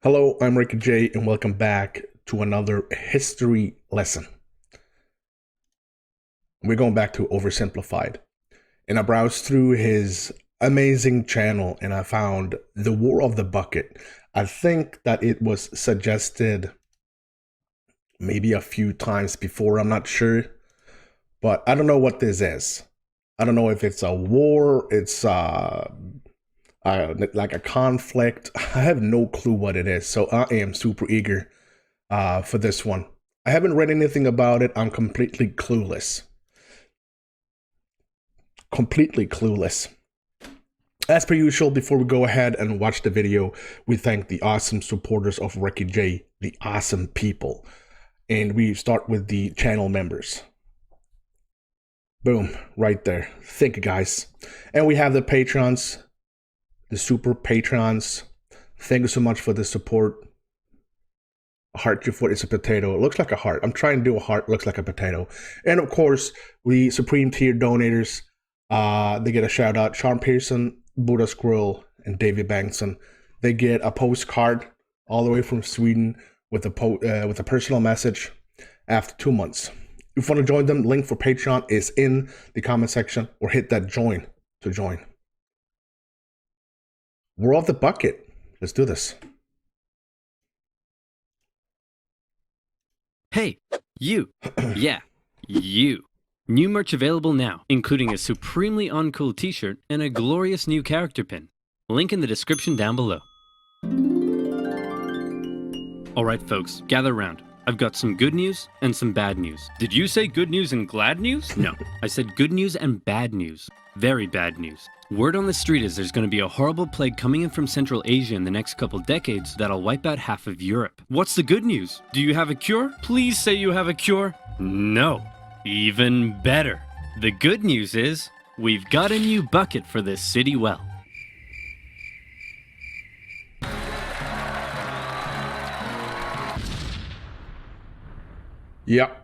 Hello, I'm Ricky J, and welcome back to another history lesson. We're going back to Oversimplified, and I browsed through his amazing channel and I found the War of the Bucket. I think that it was suggested maybe a few times before, I'm not sure, but I don't know what this is. I don't know if it's a war, it's like a conflict. I have no clue what it is, so I am super eager for this one. I haven't read anything about it. I'm completely clueless. Completely clueless. As per usual, before we go ahead and watch the video, we thank the awesome supporters of Recky J, the awesome people. And we start with the channel members. Boom, right there. Thank you, guys. And we have the patrons, the super patrons. Thank you so much for the support. A heart your foot is a potato. It looks like a heart. I'm trying to do a heart, looks like a potato. And of course, the supreme tier donators, they get a shout out. Sean Pearson, Buddha Squirrel, and David Bangson. They get a postcard all the way from Sweden with a personal message after 2 months. If you want to join them, link for Patreon is in the comment section, or hit that join to join. We're off the bucket. Let's do this. Hey, you. Yeah, you. New merch available now, including a supremely uncool t-shirt and a glorious new character pin. Link in the description down below. Alright folks, gather round. I've got some good news and some bad news. Did you say good news and glad news? No, I said good news and bad news. Very bad news. Word on the street is there's going to be a horrible plague coming in from Central Asia in the next couple decades that'll wipe out half of Europe. What's the good news? Do you have a cure? Please say you have a cure. No. Even better. The good news is we've got a new bucket for this city well. Yep.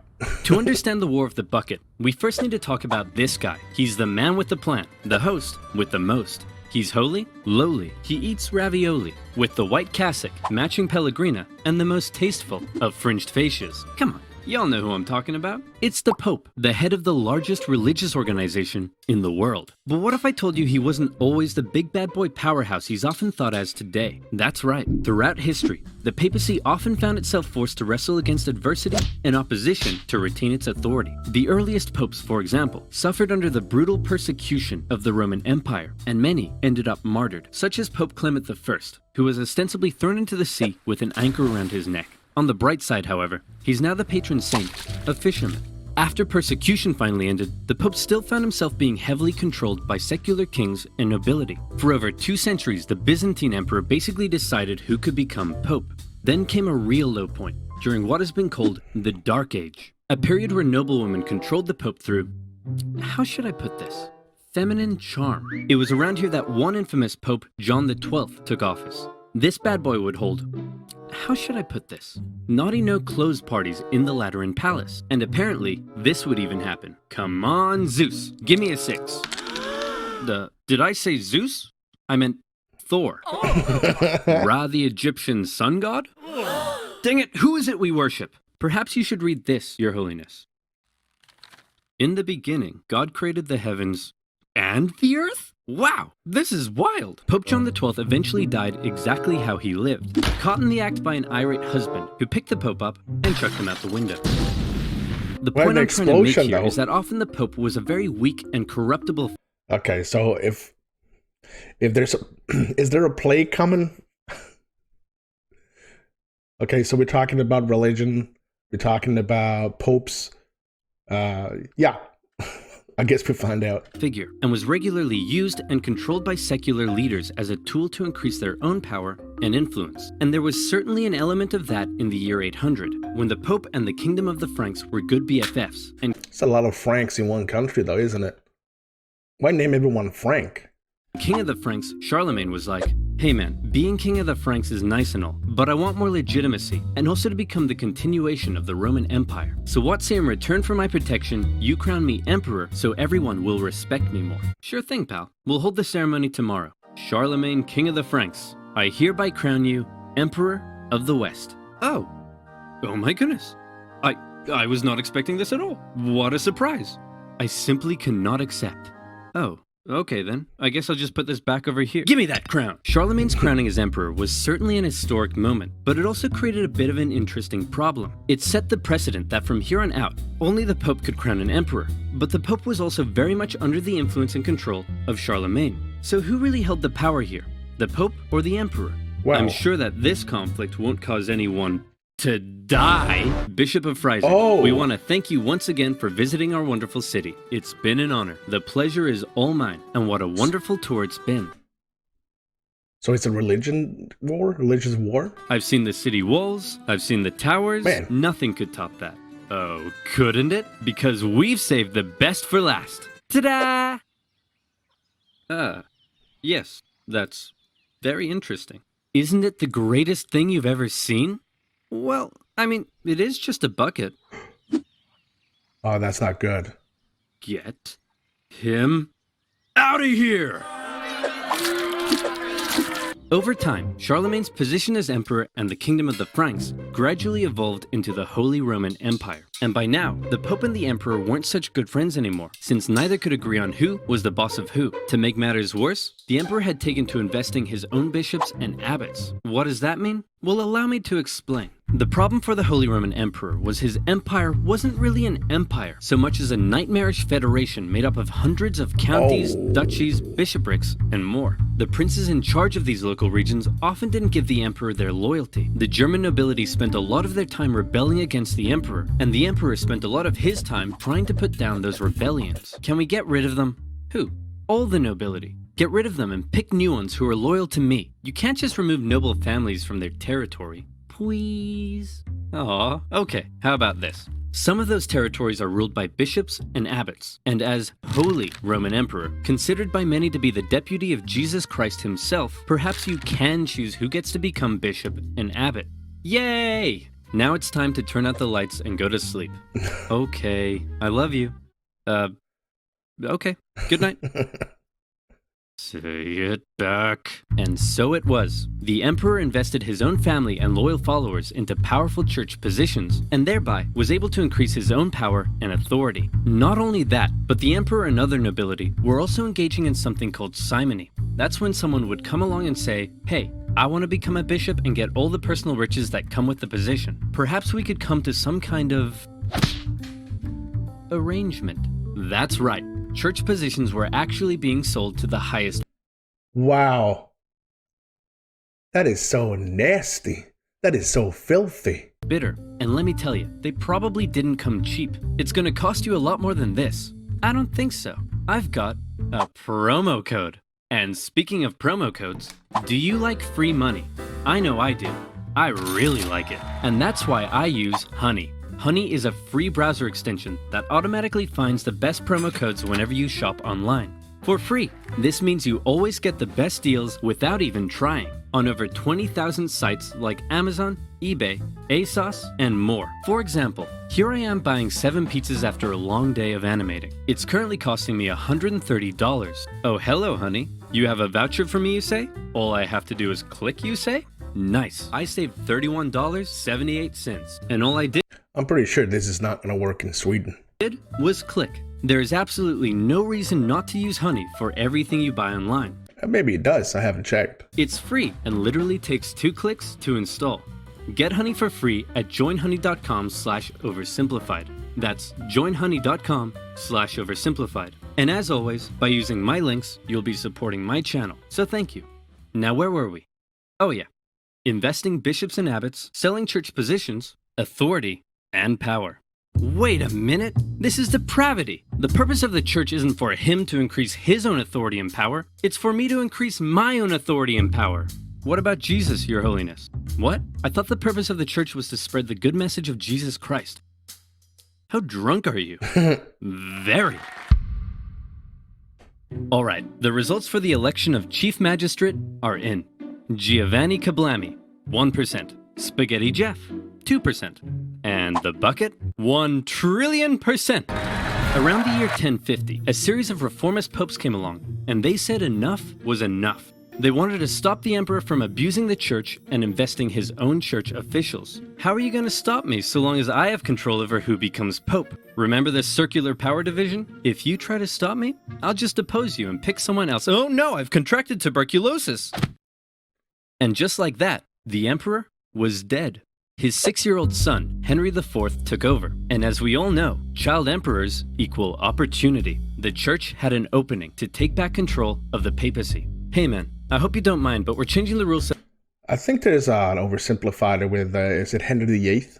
To understand the War of the Bucket, we first need to talk about this guy. He's the man with the plan, the host with the most. He's holy, lowly, he eats ravioli, with the white cassock, matching pellegrina, and the most tasteful of fringed fascias. Come on, y'all know who I'm talking about. It's the Pope, the head of the largest religious organization in the world. But what if I told you he wasn't always the big bad boy powerhouse he's often thought as today? That's right. Throughout history, the papacy often found itself forced to wrestle against adversity and opposition to retain its authority. The earliest popes, for example, suffered under the brutal persecution of the Roman Empire, and many ended up martyred, such as Pope Clement I, who was ostensibly thrown into the sea with an anchor around his neck. On the bright side, however, he's now the patron saint of fishermen. After persecution finally ended, the Pope still found himself being heavily controlled by secular kings and nobility. For over 2 centuries, the Byzantine emperor basically decided who could become Pope. Then came a real low point, during what has been called the Dark Age, a period where noblewomen controlled the Pope through, how should I put this, feminine charm. It was around here that one infamous Pope, John XII, took office. This bad boy would hold, how should I put this, naughty no-clothes parties in the Lateran Palace. And apparently, this would even happen. Come on, Zeus, give me a 6. Did I say Zeus? I meant Thor. Ra, the Egyptian sun god? Dang it, who is it we worship? Perhaps you should read this, Your Holiness. In the beginning, God created the heavens and the earth? Wow, this is wild! Pope John XII eventually died exactly how he lived, caught in the act by an irate husband who picked the Pope up and chucked him out the window. The point I'm trying to make here is that often the Pope was a very weak and corruptible... Okay, so if there's a, is there a plague coming? Okay, so we're talking about religion, we're talking about popes, yeah. I guess we find out. Figure, and was regularly used and controlled by secular leaders as a tool to increase their own power and influence. And there was certainly an element of that in the year 800, when the Pope and the Kingdom of the Franks were good BFFs. And it's a lot of Franks in one country though, isn't it? Why name everyone Frank? King of the Franks, Charlemagne, was like, hey man, being king of the Franks is nice and all, but I want more legitimacy, and also to become the continuation of the Roman Empire. So what say in return for my protection, you crown me emperor so everyone will respect me more? Sure thing, pal. We'll hold the ceremony tomorrow. Charlemagne, king of the Franks, I hereby crown you Emperor of the West. Oh my goodness. I was not expecting this at all. What a surprise. I simply cannot accept. Oh, okay then. I guess I'll just put this back over here. Give me that crown! Charlemagne's crowning as emperor was certainly an historic moment, but it also created a bit of an interesting problem. It set the precedent that from here on out, only the Pope could crown an emperor, but the Pope was also very much under the influence and control of Charlemagne. So who really held the power here? The Pope or the Emperor? Wow. I'm sure that this conflict won't cause anyone to die. Bishop of Freising, Oh. we want to thank you once again for visiting our wonderful city. It's been an honor. The pleasure is all mine, and what a wonderful tour it's been. So it's a religious war? I've seen the city walls, I've seen the towers. Man. Nothing could top that. Oh, couldn't it? Because we've saved the best for last. Ta-da! Yes, that's very interesting. Isn't it the greatest thing you've ever seen? Well, I mean, it is just a bucket. Oh, that's not good. Get him out of here! Over time, Charlemagne's position as emperor and the kingdom of the Franks gradually evolved into the Holy Roman Empire. And by now, the Pope and the Emperor weren't such good friends anymore, since neither could agree on who was the boss of who. To make matters worse, the Emperor had taken to investing his own bishops and abbots. What does that mean? Well, allow me to explain. The problem for the Holy Roman Emperor was his empire wasn't really an empire, so much as a nightmarish federation made up of hundreds of counties, duchies, bishoprics, and more. The princes in charge of these local regions often didn't give the emperor their loyalty. The German nobility spent a lot of their time rebelling against the emperor, and the emperor spent a lot of his time trying to put down those rebellions. Can we get rid of them? Who? All the nobility. Get rid of them and pick new ones who are loyal to me. You can't just remove noble families from their territory. Please? Aw, okay, how about this? Some of those territories are ruled by bishops and abbots, and as Holy Roman Emperor, considered by many to be the deputy of Jesus Christ himself, perhaps you can choose who gets to become bishop and abbot. Yay! Now it's time to turn out the lights and go to sleep. Okay, I love you. Okay, good night. Say it back. And so it was. The emperor invested his own family and loyal followers into powerful church positions, and thereby was able to increase his own power and authority. Not only that, but the emperor and other nobility were also engaging in something called simony. That's when someone would come along and say, hey, I want to become a bishop and get all the personal riches that come with the position. Perhaps we could come to some kind of arrangement. That's right. Church positions were actually being sold to the highest. Wow. That is so nasty. That is so filthy. Bidder. And let me tell you, they probably didn't come cheap. It's going to cost you a lot more than this. I don't think so. I've got a promo code. And speaking of promo codes, do you like free money? I know I do. I really like it. And that's why I use Honey. Honey is a free browser extension that automatically finds the best promo codes whenever you shop online. For free. This means you always get the best deals without even trying on over 20,000 sites like Amazon, eBay, ASOS, and more. For example, here I am buying 7 pizzas after a long day of animating. It's currently costing me $130. Oh, hello, honey. You have a voucher for me, you say? All I have to do is click, you say? Nice. I saved $31.78, and all I did I'm pretty sure this is not going to work in Sweden. was click. There is absolutely no reason not to use Honey for everything you buy online. Maybe it does. I haven't checked. It's free and literally takes 2 clicks to install. Get Honey for free at joinhoney.com/oversimplified. That's joinhoney.com/oversimplified. And as always, by using my links, you'll be supporting my channel. So thank you. Now where were we? Oh yeah. Investing bishops and abbots, selling church positions, authority, and power. Wait a minute. This is depravity. The purpose of the church isn't for him to increase his own authority and power. It's for me to increase my own authority and power. What about Jesus, Your Holiness? What? I thought the purpose of the church was to spread the good message of Jesus Christ. How drunk are you? Very. All right, the results for the election of Chief Magistrate are in. Giovanni Kablami, 1%. Spaghetti Jeff, 2%. And the bucket, 1 trillion%. Around the year 1050, a series of reformist popes came along, and they said enough was enough. They wanted to stop the emperor from abusing the church and investing his own church officials. How are you going to stop me so long as I have control over who becomes pope? Remember the circular power division? If you try to stop me, I'll just depose you and pick someone else. Oh no, I've contracted tuberculosis. And just like that, the emperor was dead. His 6-year-old son, Henry IV, took over. And as we all know, child emperors equal opportunity. The church had an opening to take back control of the papacy. Hey man, I hope you don't mind, but we're changing the rules. I think there's an oversimplified with, is it Henry VIII? If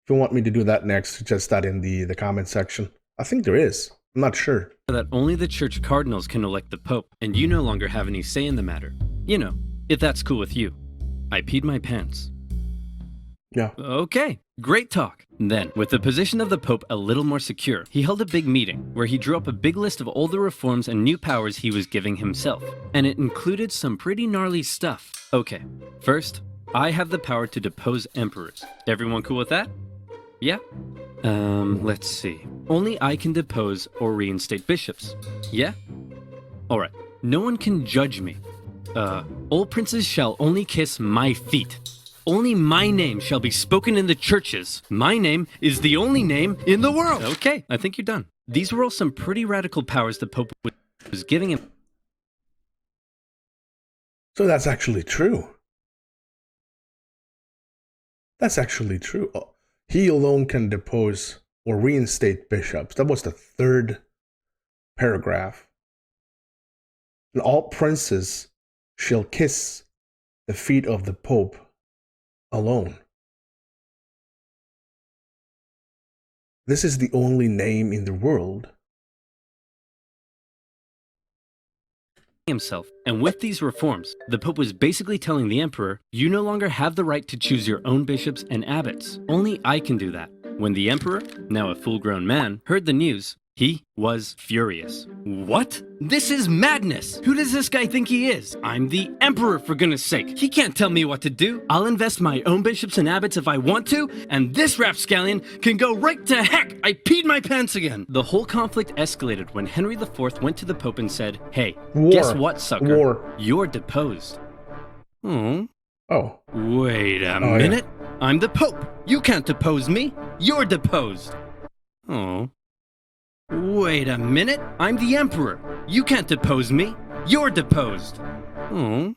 you want me to do that next, suggest that in the comment section. I think there is. I'm not sure. That only the church cardinals can elect the pope, and you no longer have any say in the matter. You know, if that's cool with you. I peed my pants. Yeah. Okay, great talk. Then, with the position of the Pope a little more secure, he held a big meeting where he drew up a big list of all the reforms and new powers he was giving himself. And it included some pretty gnarly stuff. Okay, first, I have the power to depose emperors. Everyone cool with that? Yeah? Let's see. Only I can depose or reinstate bishops. Yeah? Alright, no one can judge me. All princes shall only kiss my feet. Only my name shall be spoken in the churches. My name is the only name in the world. Okay, I think you're done. These were all some pretty radical powers the Pope was giving him. So that's actually true. That's actually true. Oh, he alone can depose or reinstate bishops. That was the 3rd paragraph. And all princes shall kiss the feet of the Pope alone. This is the only name in the world. Himself. And with these reforms, the Pope was basically telling the emperor, you no longer have the right to choose your own bishops and abbots. Only I can do that. When the emperor, now a full-grown man, heard the news, he was furious. What? This is madness! Who does this guy think he is? I'm the emperor, for goodness sake. He can't tell me what to do. I'll invest my own bishops and abbots if I want to, and this rapscallion can go right to heck! I peed my pants again! The whole conflict escalated when Henry IV went to the Pope and said, hey, guess what, sucker? War. You're deposed. Oh. Oh. Wait a minute. Yeah. I'm the Pope. You can't depose me. You're deposed. Oh. Wait a minute. I'm the Emperor. You can't depose me. You're deposed. Oh.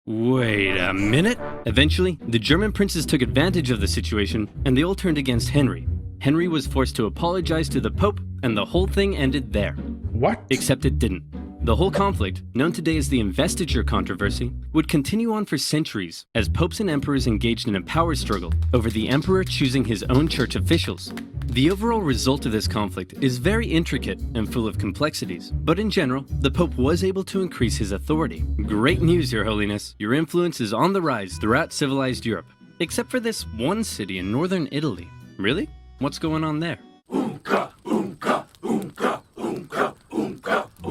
Wait a minute. Eventually, the German princes took advantage of the situation and they all turned against Henry. Henry was forced to apologize to the Pope and the whole thing ended there. What? Except it didn't. The whole conflict, known today as the investiture controversy, would continue on for centuries as popes and emperors engaged in a power struggle over the emperor choosing his own church officials. The overall result of this conflict is very intricate and full of complexities, but in general, the Pope was able to increase his authority. Great news, Your Holiness. Your influence is on the rise throughout civilized Europe, except for this one city in northern Italy. Really? What's going on there?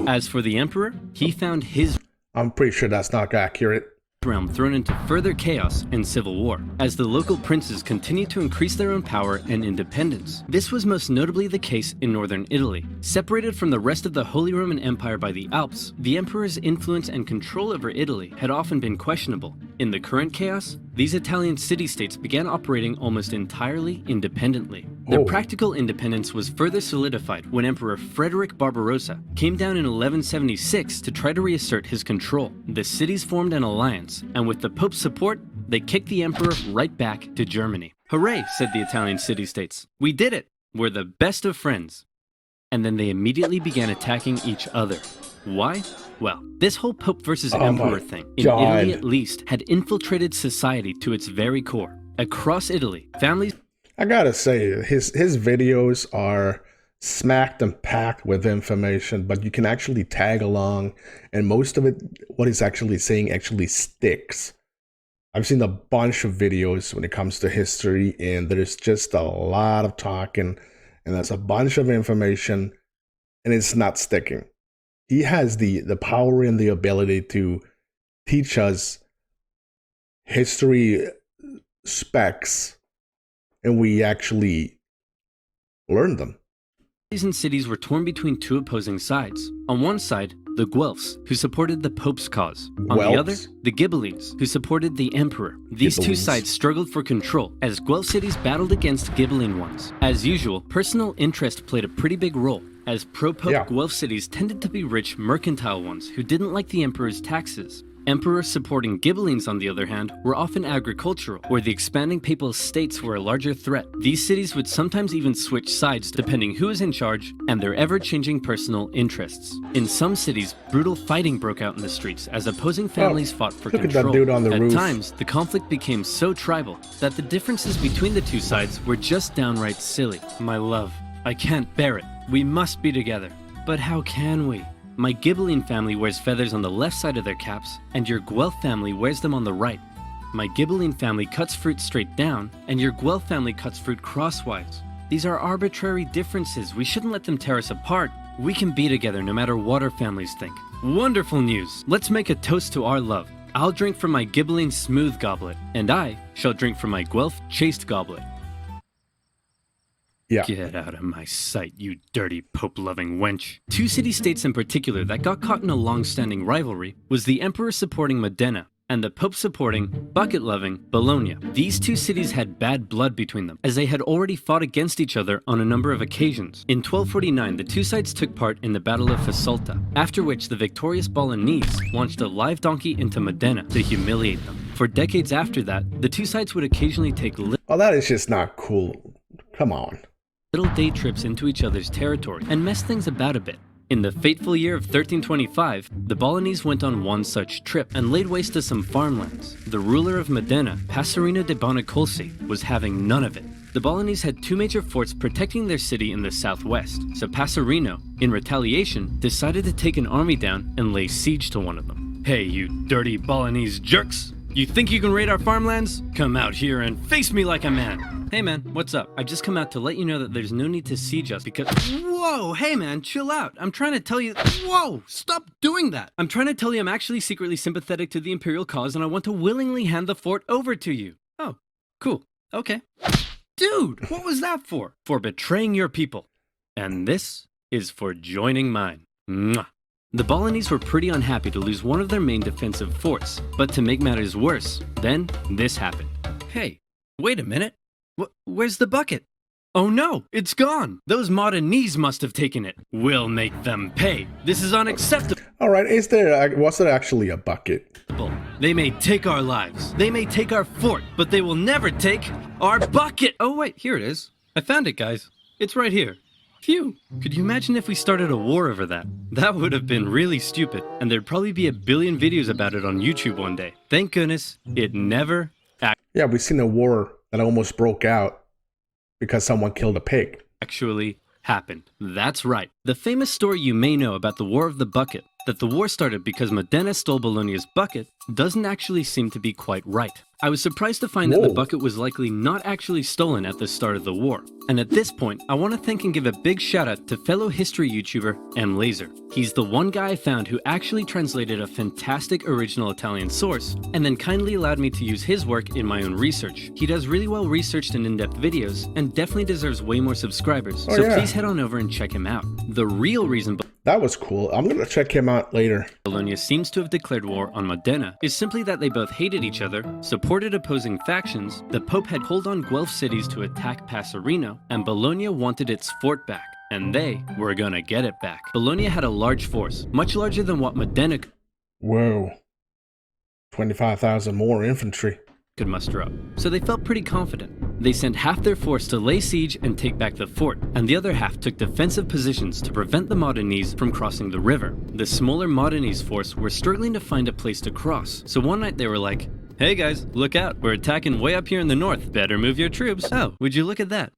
As for the emperor, he found his I'm pretty sure that's not accurate. realm thrown into further chaos and civil war, as the local princes continued to increase their own power and independence. This was most notably the case in northern Italy. Separated from the rest of the Holy Roman Empire by the Alps, the emperor's influence and control over Italy had often been questionable. In the current chaos, these Italian city-states began operating almost entirely independently. Their practical independence was further solidified when Emperor Frederick Barbarossa came down in 1176 to try to reassert his control. The cities formed an alliance, and with the Pope's support, they kicked the emperor right back to Germany. Hooray, said the Italian city-states. We did it! We're the best of friends. And then they immediately began attacking each other. Why? Well, this whole Pope versus Emperor thing, in Italy at least, had infiltrated society to its very core. Across Italy, families... I gotta say, his videos are smacked and packed with information, but you can actually tag along, and most of it, what he's actually saying, actually sticks. I've seen a bunch of videos when it comes to history, and there's just a lot of talking, and there's a bunch of information, and it's not sticking. He has the power and the ability to teach us history specs, and we actually learn them. And cities were torn between two opposing sides. On one side, the Guelphs, who supported the Pope's cause. On the other, the Ghibellines, who supported the Emperor. These two sides struggled for control as Guelph cities battled against Ghibelline ones. As usual, personal interest played a pretty big role, as pro-Pope Guelph cities tended to be rich mercantile ones who didn't like the Emperor's taxes. Emperor-supporting Ghibellines, on the other hand, were often agricultural, where the expanding papal states were a larger threat. These cities would sometimes even switch sides depending who was in charge and their ever-changing personal interests. In some cities, brutal fighting broke out in the streets as opposing families fought for control. Look at that dude on the roof. At times, the conflict became so tribal that the differences between the two sides were just downright silly. My love, I can't bear it. We must be together. But how can we? My Ghibelline family wears feathers on the left side of their caps, and your Guelph family wears them on the right. My Ghibelline family cuts fruit straight down, and your Guelph family cuts fruit crosswise. These are arbitrary differences. We shouldn't let them tear us apart. We can be together no matter what our families think. Wonderful news! Let's make a toast to our love. I'll drink from my Ghibelline smooth goblet, and I shall drink from my Guelph chaste goblet. Yeah. Get out of my sight, you dirty Pope-loving wench. Two city-states in particular that got caught in a long-standing rivalry was the Emperor supporting Modena and the Pope supporting, bucket-loving, Bologna. These two cities had bad blood between them, as they had already fought against each other on a number of occasions. In 1249, the two sides took part in the Battle of Fasolta, after which the victorious Bolognese launched a live donkey into Modena to humiliate them. For decades after that, the two sides would occasionally take Oh, that is just not cool. Come on. Little day trips into each other's territory and mess things about a bit. In the fateful year of 1325, the Bolognese went on one such trip and laid waste to some farmlands. The ruler of Modena, Passerino de Bonacolsi, was having none of it. The Bolognese had two major forts protecting their city in the southwest, so Passerino, in retaliation, decided to take an army down and lay siege to one of them. Hey, you dirty Bolognese jerks! You think you can raid our farmlands? Come out here and face me like a man! Hey man, what's up? I just come out to let you know that there's no need to siege us because— Whoa, hey man, chill out. I'm trying to tell you— Whoa, stop doing that. I'm trying to tell you I'm actually secretly sympathetic to the Imperial cause and I want to willingly hand the fort over to you. Oh, cool. Okay. Dude, what was that for? For betraying your people. And this is for joining mine. Mwah. The Bolognese were pretty unhappy to lose one of their main defensive forts, but to make matters worse, then this happened. Hey, wait a minute. Where's the bucket? Oh no, it's gone. Those Modenese must have taken it. We'll make them pay. This is unacceptable. All right, was there actually a bucket? They may take our lives. They may take our fort, but they will never take our bucket. Oh wait, here it is. I found it, guys. It's right here. Phew. Could you imagine if we started a war over that? That would have been really stupid, and there'd probably be a billion videos about it on YouTube one day. Thank goodness it never Yeah, we've seen a war that almost broke out because someone killed a pig. Actually happened. That's right. The famous story you may know about the War of the Bucket, that the war started because Modena stole Bologna's bucket, doesn't actually seem to be quite right. I was surprised to find that the bucket was likely not actually stolen at the start of the war. And at this point, I want to thank and give a big shout out to fellow history YouTuber M. Laser. He's the one guy I found who actually translated a fantastic original Italian source, and then kindly allowed me to use his work in my own research. He does really well researched and in-depth videos, and definitely deserves way more subscribers, please head on over and check him out. The real reason that was cool. I'm gonna check him out later. Bologna seems to have declared war on Modena is simply that they both hated each other, supported opposing factions, the Pope had called on Guelph cities to attack Passerino, and Bologna wanted its fort back. And they were gonna get it back. Bologna had a large force, much larger than what Modena Whoa. 25,000 more infantry could muster up. So they felt pretty confident. They sent half their force to lay siege and take back the fort, and the other half took defensive positions to prevent the Modenese from crossing the river. The smaller Modenese force were struggling to find a place to cross, so one night they were like, hey guys, look out, we're attacking way up here in the north, better move your troops. Oh, would you look at that?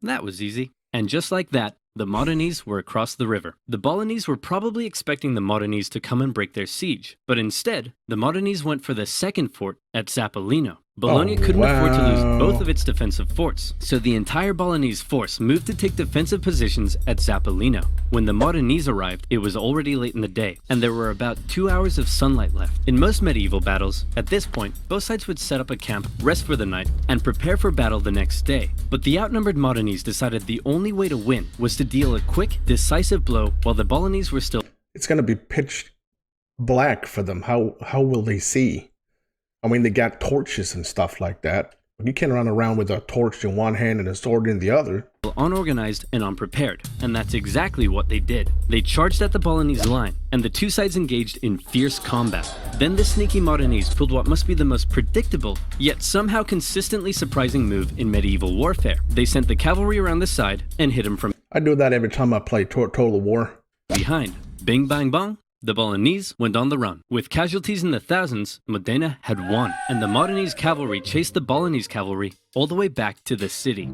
That was easy. And just like that, the Modenese were across the river. The Bolognese were probably expecting the Modenese to come and break their siege, but instead, the Modenese went for the second fort at Zappolino. Bologna couldn't afford to lose both of its defensive forts, so the entire Bolognese force moved to take defensive positions at Zappolino. When the Modenese arrived, it was already late in the day, and there were about 2 hours of sunlight left. In most medieval battles, at this point, both sides would set up a camp, rest for the night, and prepare for battle the next day. But the outnumbered Modenese decided the only way to win was to deal a quick, decisive blow while the Bolognese were still— it's going to be pitch black for them. How will they see? I mean, they got torches and stuff like that. You can't run around with a torch in one hand and a sword in the other. Unorganized and unprepared, and that's exactly what they did. They charged at the Bolognese line, and the two sides engaged in fierce combat. Then the sneaky Modenese pulled what must be the most predictable, yet somehow consistently surprising move in medieval warfare. They sent the cavalry around the side and hit them from I do that every time I play Total War. behind. Bing bang bong. The Bolognese went on the run. With casualties in the thousands, Modena had won, and the Modenese cavalry chased the Bolognese cavalry all the way back to the city.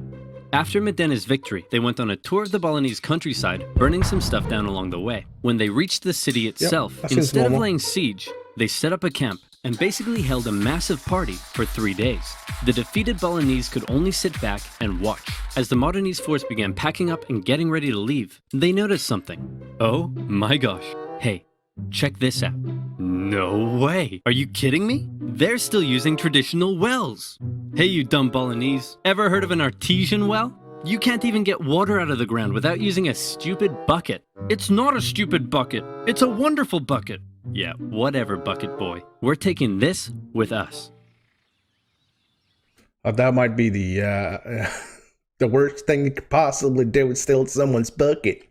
After Modena's victory, they went on a tour of the Bolognese countryside, burning some stuff down along the way. When they reached the city itself, that seems instead of normal. laying siege, they set up a camp and basically held a massive party for 3 days. The defeated Bolognese could only sit back and watch. As the Modenese force began packing up and getting ready to leave, they noticed something. Oh my gosh. Hey, check this out. No way. Are you kidding me? They're still using traditional wells. Hey, you dumb Bolognese. Ever heard of an artesian well? You can't even get water out of the ground without using a stupid bucket. It's not a stupid bucket. It's a wonderful bucket. Yeah, whatever, bucket boy. We're taking this with us. That might be the the worst thing you could possibly do is steal someone's bucket.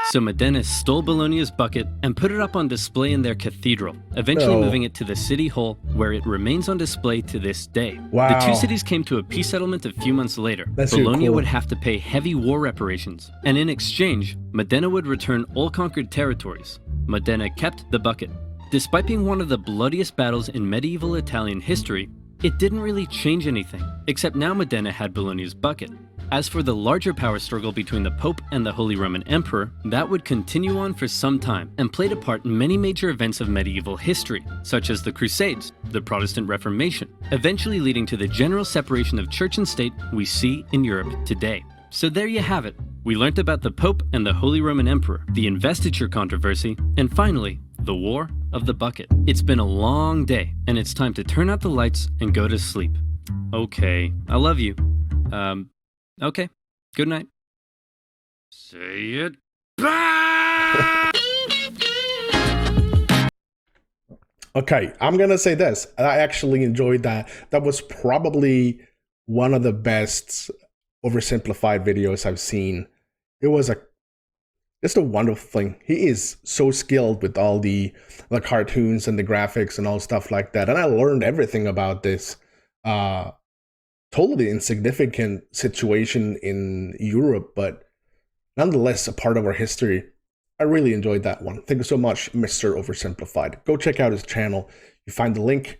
So Modena stole Bologna's bucket and put it up on display in their cathedral, eventually moving it to the city hall, where it remains on display to this day. Wow. The two cities came to a peace settlement a few months later. That's really Bologna cool. would have to pay heavy war reparations, and in exchange, Modena would return all conquered territories. Modena kept the bucket. Despite being one of the bloodiest battles in medieval Italian history, it didn't really change anything, except now Modena had Bologna's bucket. As for the larger power struggle between the Pope and the Holy Roman Emperor, that would continue on for some time and played a part in many major events of medieval history, such as the Crusades, the Protestant Reformation, eventually leading to the general separation of church and state we see in Europe today. So there you have it. We learnt about the Pope and the Holy Roman Emperor, the investiture controversy, and finally, the War of the Bucket. It's been a long day, and it's time to turn out the lights and go to sleep. Okay, I love you. Okay, good night. Say it back! Okay, I'm gonna say this. I actually enjoyed that. That was probably one of the best oversimplified videos I've seen. It was just a wonderful thing. He is so skilled with all the cartoons and the graphics and all stuff like that. And I learned everything about this totally insignificant situation in Europe, but nonetheless a part of our history. I really enjoyed that one. Thank you so much, Mr. Oversimplified. Go check out his channel. You find the link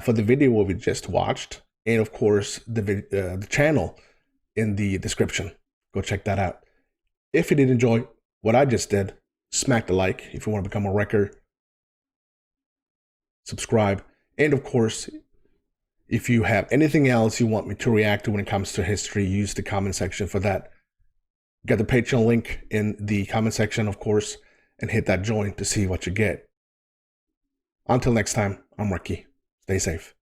for the video we just watched, and of course the channel in the description. Go check that out. If you did enjoy what I just did, smack the like. If you want to become a wrecker, subscribe. And of course, if you have anything else you want me to react to when it comes to history, use the comment section for that. Get the Patreon link in the comment section, of course, and hit that join to see what you get. Until next time, I'm Recky. Stay safe.